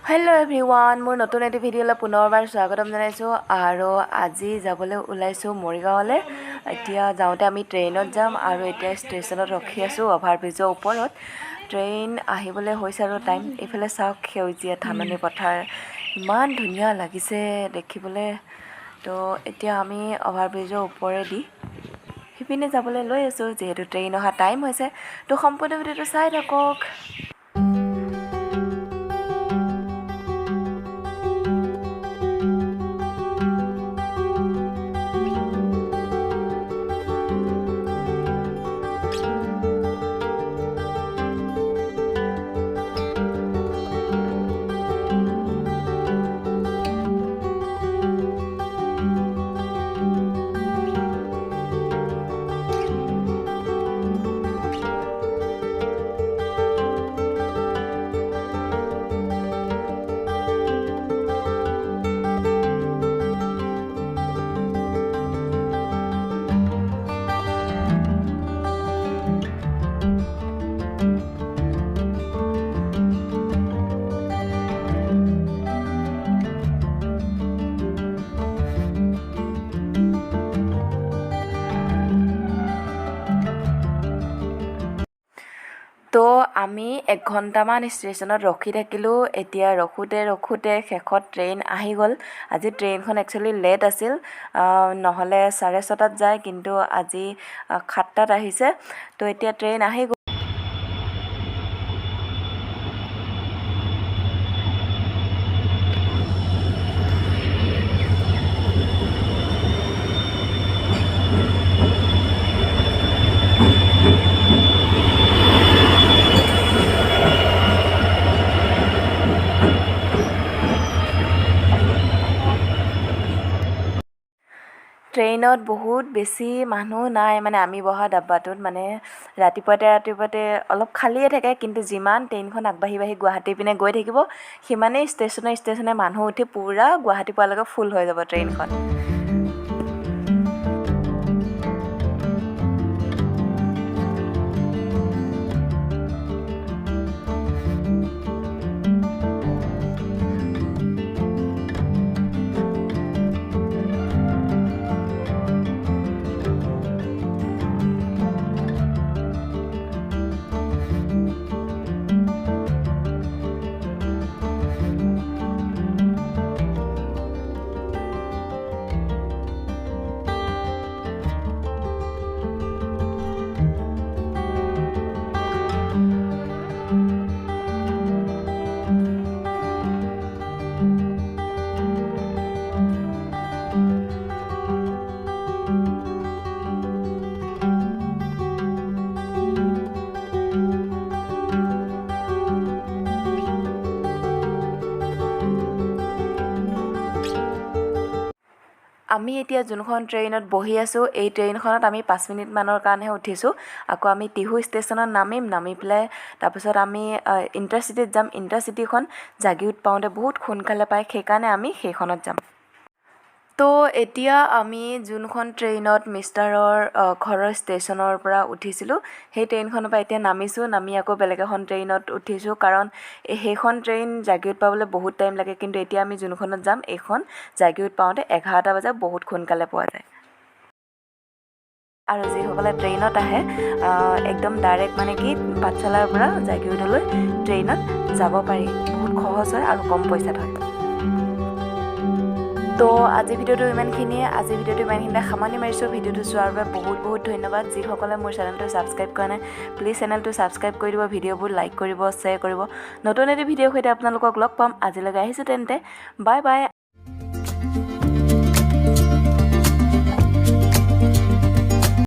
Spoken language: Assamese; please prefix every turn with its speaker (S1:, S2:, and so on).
S1: হেল্ল' এভৰিৱান, মোৰ নতুন এটি ভিডিঅ'লৈ পুনৰবাৰ স্বাগতম জনাইছোঁ আৰু আজি যাবলৈ ওলাইছোঁ মৰিগাঁৱলৈ। এতিয়া যাওঁতে আমি ট্ৰেইনত যাম আৰু এতিয়া ষ্টেচনত ৰখি আছোঁ অভাৰব্ৰিজৰ ওপৰত। ট্ৰেইন আহিবলৈ হৈছে আৰু টাইম। এইফালে চাওক, সেউজীয়া ধাননি পথাৰ ইমান ধুনীয়া লাগিছে দেখিবলৈ। তো এতিয়া আমি অভাৰব্ৰিজৰ ওপৰেদি সিপিনে যাবলৈ লৈ আছোঁ, যিহেতু ট্ৰেইন অহা টাইম হৈছে। তো সম্পূৰ্ণ ভিডিঅ'টো চাই থাকক। তো আমি 1 ঘণ্টামান ষ্টেচনত ৰখি থাকিলোঁ। এতিয়া ৰখোতে শেষত ট্ৰেইন আহি গ'ল। আজি ট্ৰেইনখন একচুৱেলি লেট আছিল, নহ'লে 6:30 যায়, কিন্তু আজি 7টাত আহিছে। তো এতিয়া ট্ৰেইন আহি গ'ল। ট্ৰেইনত বহুত বেছি মানুহ নাই, মানে আমি বহা ডাব্বাটোত মানে ৰাতিপুৱাতে অলপ খালীয়ে থাকে, কিন্তু যিমান ট্ৰেইনখন আগবাঢ়ি গুৱাহাটী পিনে গৈ থাকিব, সিমানেই ষ্টেচনে মানুহ উঠি পূৰা গুৱাহাটী পোৱালৈকে ফুল হৈ যাব ট্ৰেইনখন। আমি এতিয়া যোনখন ট্ৰেইনত বহি আছোঁ, এই ট্ৰেইনখনত আমি 5 মিনিটমানৰ কাৰণেহে উঠিছোঁ। আকৌ আমি টিহু ষ্টেচনত নামি পেলাই তাৰপিছত আমি ইণ্টাৰচিটিত যাম। ইণ্টাৰচিটিখন জাগিৰোড পাওঁতে বহুত সোনকালে পায়, সেইকাৰণে আমি সেইখনত যাম। তো এতিয়া আমি যোনখন ট্ৰেইনত মিষ্টাৰৰ ঘৰৰ ষ্টেচনৰ পৰা উঠিছিলোঁ, সেই ট্ৰেইনখনৰ পৰা এতিয়া নামি আকৌ বেলেগ এখন ট্ৰেইনত উঠিছোঁ, কাৰণ সেইখন ট্ৰেইন জাগিৰোড পাবলৈ বহুত টাইম লাগে। কিন্তু এতিয়া আমি যোনখনত যাম, এইখন জাগিৰোড পাওঁতে 11টা বজাত বহুত সোনকালে পোৱা যায়। আৰু যিসকলে ট্ৰেইনত আহে, একদম ডাইৰেক্ট মানে কি পাঠশালাৰ পৰা জাগিৰোডলৈ ট্ৰেইনত যাব পাৰি। বহুত সহজ হয় আৰু কম পইচাত হয়। তো আজিৰ ভিডিঅ'টো ইমানখিনিয়ে সামৰণি মাৰিছোঁ। ভিডিঅ'টো চোৱাৰ বাবে বহুত ধন্যবাদ। যিসকলে মোৰ চেনেলটো ছাবস্ক্ৰাইব কৰা নাই, প্লিজ চেনেলটো ছাবস্ক্ৰাইব কৰি দিব, ভিডিঅ'বোৰ লাইক কৰিব, শ্বেয়াৰ কৰিব। নতুন এটি ভিডিঅ'ৰ সৈতে আপোনালোকক লগ পাম। আজিলৈকে আহিছোঁ তেন্তে, বাই বাই।